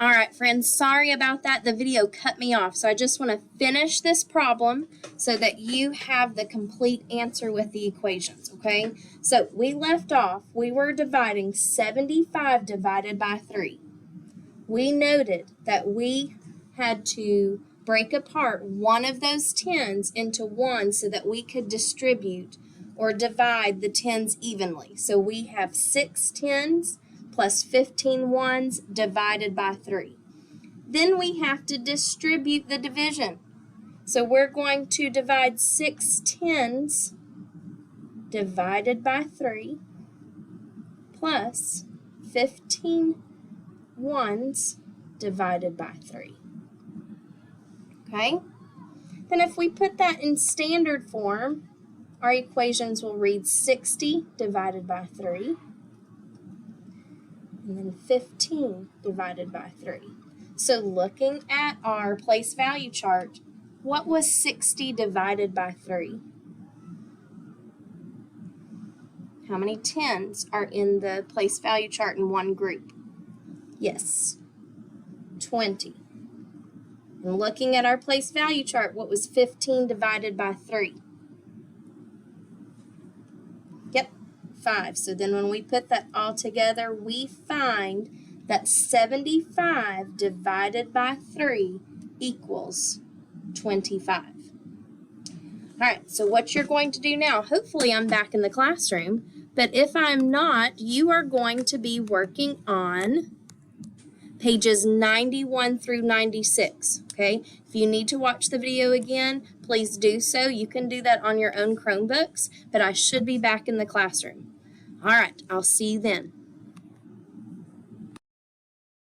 All right, friends, sorry about that. The video cut me off, so I just want to finish this problem so that you have the complete answer with the equations, okay? So we left off, we were dividing 75 divided by 3. We noted that we had to break apart one of those tens into one so that we could distribute or divide the tens evenly. So we have 6 tens plus 15 ones divided by 3. Then we have to distribute the division. So we're going to divide 6 tens divided by 3 plus 15 ones divided by 3. Okay? Then if we put that in standard form, our equations will read 60 divided by 3 and then 15 divided by 3. So looking at our place value chart, what was 60 divided by 3? How many tens are in the place value chart in one group? Yes, 20. And looking at our place value chart, what was 15 divided by 3? Yep, 5. So then when we put that all together, we find that 75 divided by 3 equals 25. All right, so what you're going to do now, hopefully I'm back in the classroom, but if I'm not, you are going to be working on pages 91 through 96, okay? If you need to watch the video again, please do so. You can do that on your own Chromebooks, but I should be back in the classroom. All right, I'll see you then.